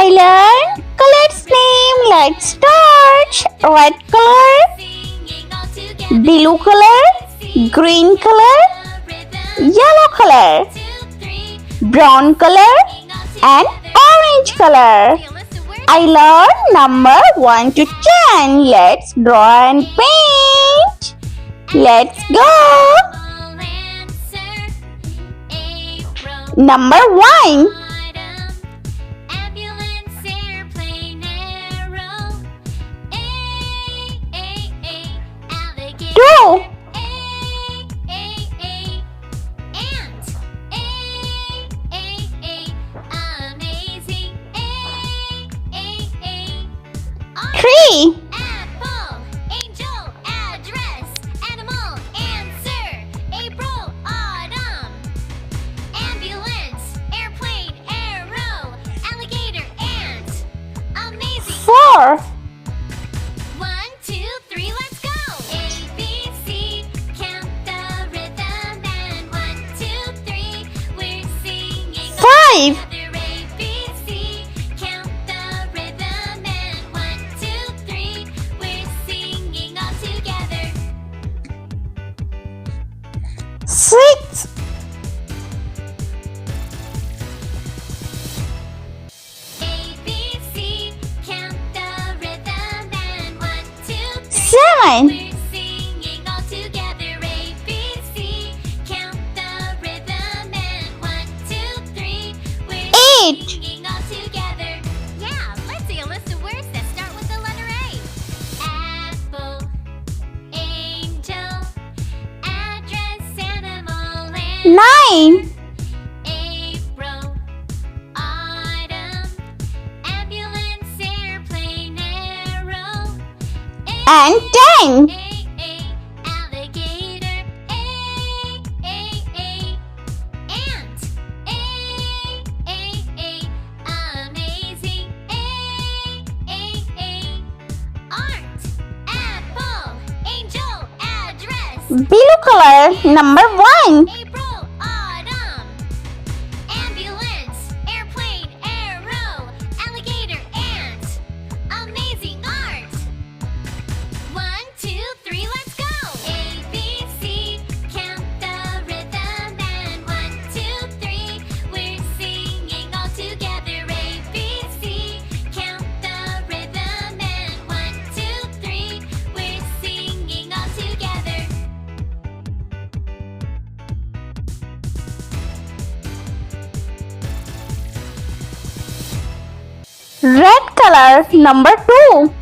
I learn colors name. Let's start. Red color, blue color, green color, yellow color, brown color, and orange color. I learned number 1 to 10. Let's draw and paint. Let's go. Number 1. 2. 3. 4. 5. 6. 7. 8. 9. And 10. Blue color, number 1. Red color, number 2.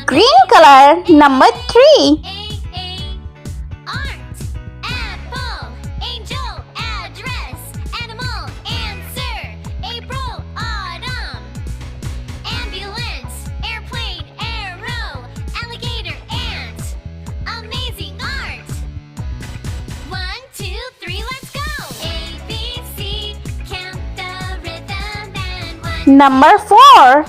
Green color, number 3. Number 4.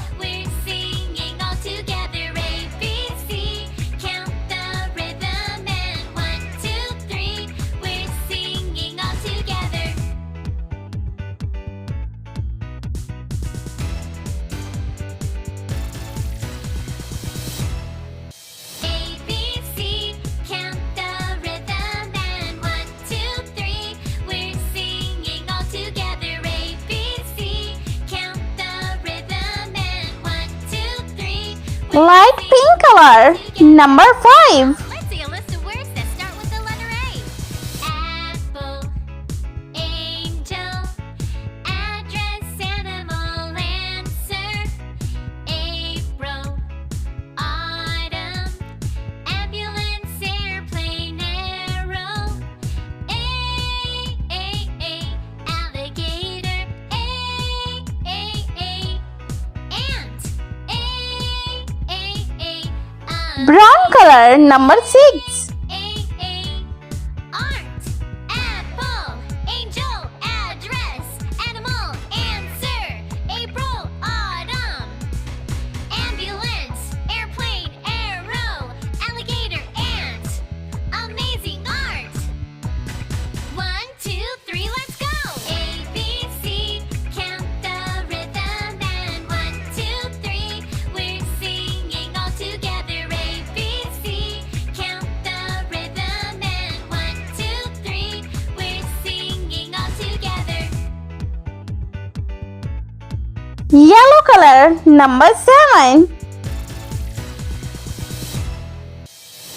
Light pink color, number 5. Let's see a list of words that start with the letter A. Apple, angel, address, animal, answer, April, autumn, Brown color, number 6. Art, apple, angel, address, animal, answer, April, autumn, ambulance, airplane, arrow, alligator, ant, amazing art. 1, 2, 3, let's go. A, B, C, count the rhythm and 1, 2, 3, we're singing all together. A, B, C, count the rhythm and 1, 2, 3, we're singing all together. Yellow color, number 7.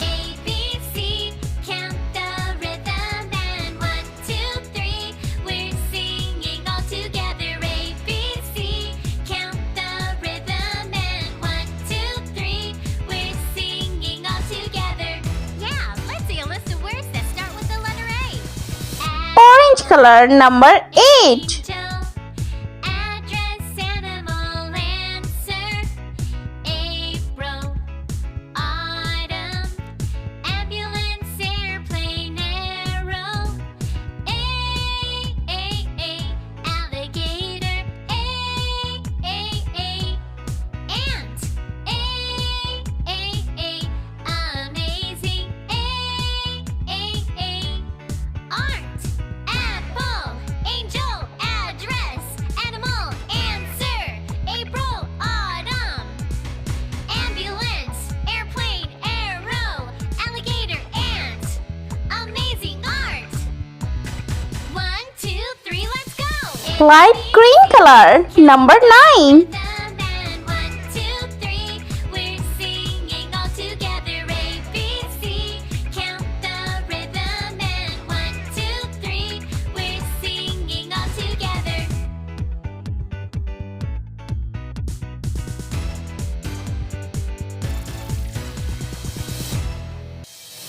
A, B, C, count the rhythm and 1, 2, 3, we're singing all together. A, B, C, count the rhythm and 1, 2, 3, we're singing all together. Yeah, let's see a list of words that start with the letter A. Orange color, number 8. Angel, address, animal, answer, April, autumn, ambulance, airplane, arrow, alligator, ant, amazing, art, apple, angel, address, animal, answer, April, autumn, ambulance, airplane, arrow, alligator, ant, amazing art. 1, 2, 3, let's go. Light green color, number 9. Rhythm and 1, 2, 3, we're singing all together. A, B, C, count the rhythm and 1, 2, 3, we're singing all together.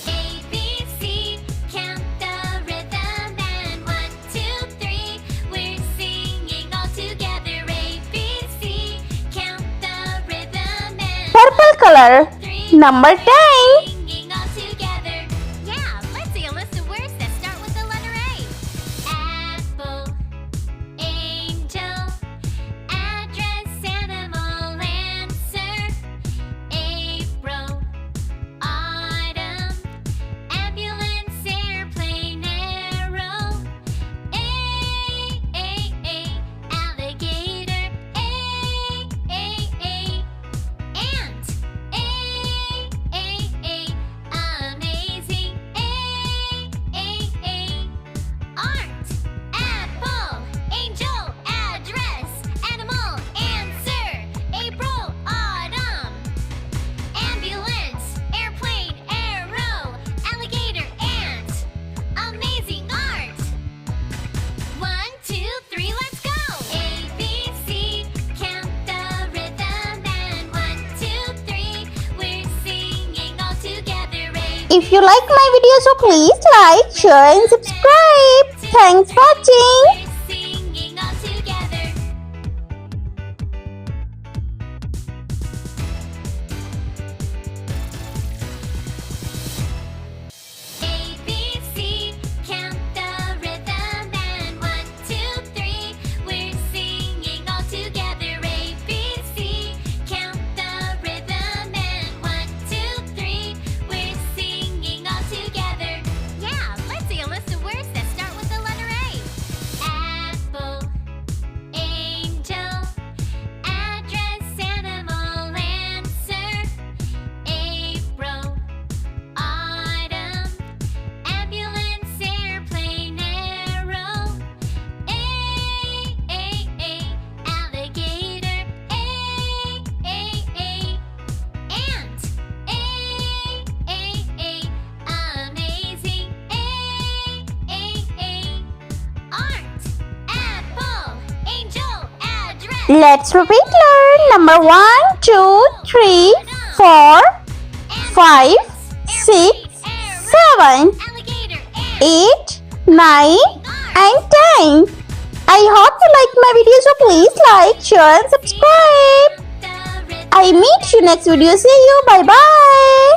A, B, C, count the rhythm and 1, 2, 3, we're singing all together. A, B, C, count the rhythm and Purple color, 3, number 10. singing all together. Yeah, let's see a list of words that start with the letter A. Apple, angel, address, animal, answer, April, autumn, ambulance, airplane, arrow, alligator, ant, amazing, art, apple, angel, address, animal, answer, April, autumn, ambulance, airplane, arrow, alligator, ant, amazing art. 1, 2, 3, let's go. A, B, C, count the rhythm and 1, 2, 3, we're singing all together. A, If you like my video, so please like, share and subscribe. Thanks for watching. we're singing all together. A, B, C, count the rhythm and 1, 2, 3, we're singing all together. A, B, C, count the rhythm and 1, 2, 3, we're singing all together. Yeah, let's see a list of words that start with the letter A. Apple, angel, address, animal, answer, April, autumn, ambulance, airplane, arrow, alligator, ant, amazing, art, apple, angel, address. Let's repeat learn. Number 1, 2, 3, 4, 5, 6, 7, 8, 9 and 10. I hope you like my video, so please like, share and subscribe. The rhythm I meet you next video. See you. Bye bye.